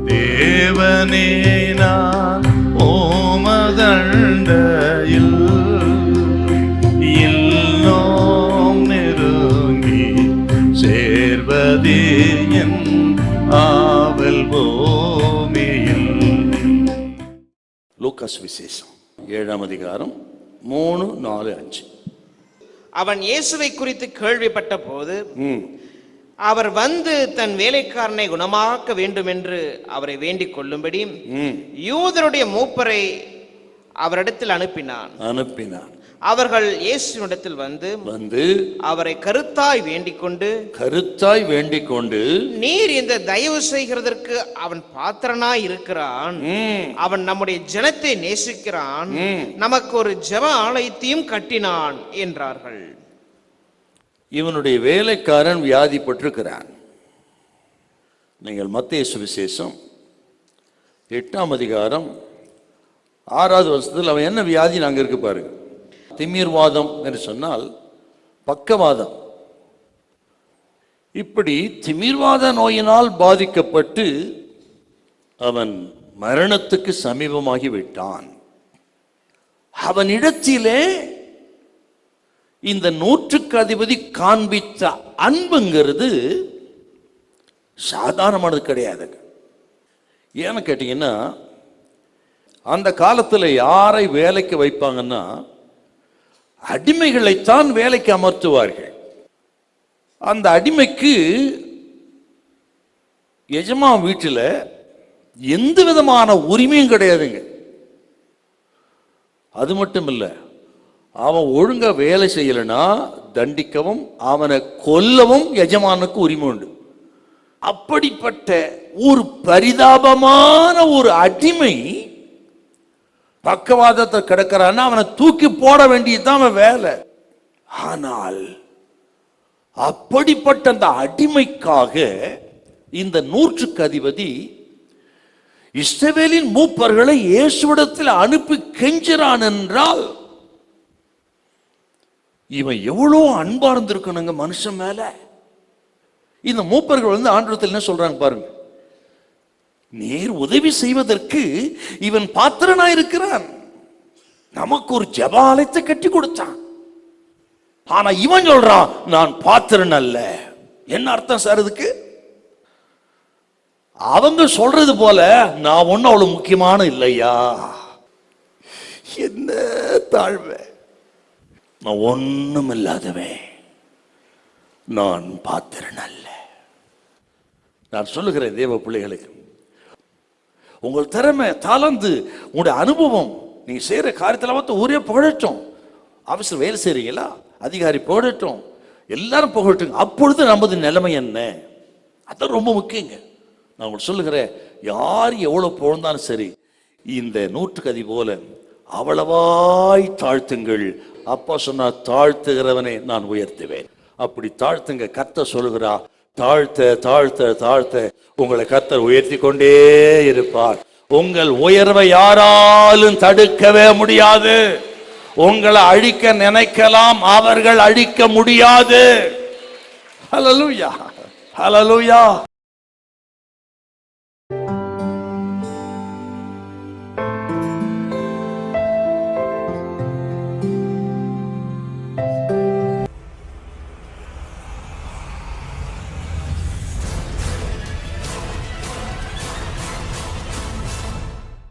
தேவனே நான் ஓமதண்டையில் இன்னும் நெருங்கி சேர்வதே என் ஆவல் பூமியில். லூக்கா சுவிசேஷம் 7ஆம் அதிகாரம் 3, 4, 5. அவன் இயேசுவை குறித்து கேள்விப்பட்ட போது அவர் வந்து தன் வேலைக்காரனை குணமாக்க வேண்டும் என்று அவரை வேண்டிக் கொள்ளும்படி யூதருடைய மூப்பரை அவரிடத்தில் அனுப்பினான். அவர்கள் இயேசுவிடத்தில் வந்து அவரை கருத்தாய் வேண்டிக் கொண்டு நீர் இந்த தயவு செய்கிறதற்கு அவன் பாத்திரனாய் இருக்கிறான், அவன் நம்முடைய ஜனத்தை நேசிக்கிறான், நமக்கு ஒரு ஜெப ஆலயத்தையும் கட்டினான் என்றார்கள். இவனுடைய வேலைக்காரன் வியாதிப்பட்டிருக்கிறான். நீங்கள் மத்தேயு சுவிசேஷம் 8ஆம் அதிகாரம் 6வது வருஷத்தில் அவன் என்ன வியாதி நாங்க இருக்கு பாருங்க. திமிர்வாதம் என்று சொன்னால் பக்கவாதம். இப்படி திமிர்வாத நோயினால் பாதிக்கப்பட்டு அவன் மரணத்துக்கு சமீபமாகி விட்டான். அவனிடத்திலே இந்த 100க்கு அதிபதி காண்பித்த அன்புங்கிறது சாதாரணமானது கிடையாது. ஏன்னு கேட்டீங்கன்னா, அந்த காலத்தில் யாரை வேலைக்கு வைப்பாங்கன்னா அடிமைகளைத்தான் வேலைக்கு அமர்த்துவார்கள். அந்த அடிமைக்கு எஜமான் வீட்டில் எந்த விதமான உரிமையும் கிடையாதுங்க. அது மட்டும் இல்லை, அவன் ஒழுங்கா வேலை செய்யலைன்னா தண்டிக்கவும் அவனை கொல்லவும் எஜமானுக்கு உரிமை உண்டு. அப்படிப்பட்ட ஒரு பரிதாபமான ஒரு அடிமை பக்கவாதத்தை கிடக்கிறான்னா அவனை தூக்கி போட வேண்டியதுதான் அவன் வேலை. ஆனால் அப்படிப்பட்ட அந்த அடிமைக்காக இந்த 100க்கு அதிபதி இஸ்ரவேலின் மூப்பர்களை இயேசுவிடத்தில் அனுப்பி கெஞ்சிறான் என்றால் இவன் எவ்வளோ அன்பா இருந்திருக்கணுங்க மனுஷன் மேல. இந்த மூப்பர்கள் ஆண்டவரிடத்தில் என்ன சொல்றாங்க பாருங்க, நேர் உதவி செய்வதற்கு இவன் பாத்திரனாயிருக்கிறான், நமக்கு ஒரு ஜெபாலயத்தை கட்டி கொடுத்தான். ஆனா இவன் சொல்றான் நான் பாத்திரன் அல்ல. என்ன அர்த்தம் சார் இதுக்கு? அவங்க சொல்றது போல நான் ஒன்னும் அவ்வளவு முக்கியமான இல்லையா? என்ன தாழ்வை, நான் ஒண்ணும் இல்லாதவன், நான் பாத்திரன் அல்ல. நான் சொல்லுகிறேன் தேவ பிள்ளைகளுக்கு, உங்கள் திறமை, தாளந்து, உங்களுடைய அனுபவம், நீங்க செய்யற காரியத்தில் பார்த்து ஊரே புகழட்டும். அவசர வேலை செய்றீங்களா, அதிகாரி புகழட்டும், எல்லாரும் புகழட்டும். அப்பொழுது நமது நிலைமை என்ன? அதான் ரொம்ப முக்கியங்க. நான் உங்களுக்கு சொல்லுகிறேன், யார் எவ்வளவு புகழ்ந்தாலும் சரி, இந்த 100க்கு அதிபதி போல அவ்வளவாய் தாழ்த்துங்கள். அப்பா சொன்னார், தாழ்த்துகிறவனை நான் உயர்த்துவேன். அப்படி தாழ்த்துங்க. கர்த்தர் சொல்லுகிறா, தாழ்த்த தாழ்த்த தாழ்த்த உங்களை கர்த்தர் உயர்த்தி கொண்டே இருப்பார். உங்கள் உயர்வை யாராலும் தடுக்கவே முடியாது. உங்களை அழிக்க நினைக்கலாம், அவர்கள் அழிக்க முடியாது. ஹல்லேலூயா, ஹல்லேலூயா.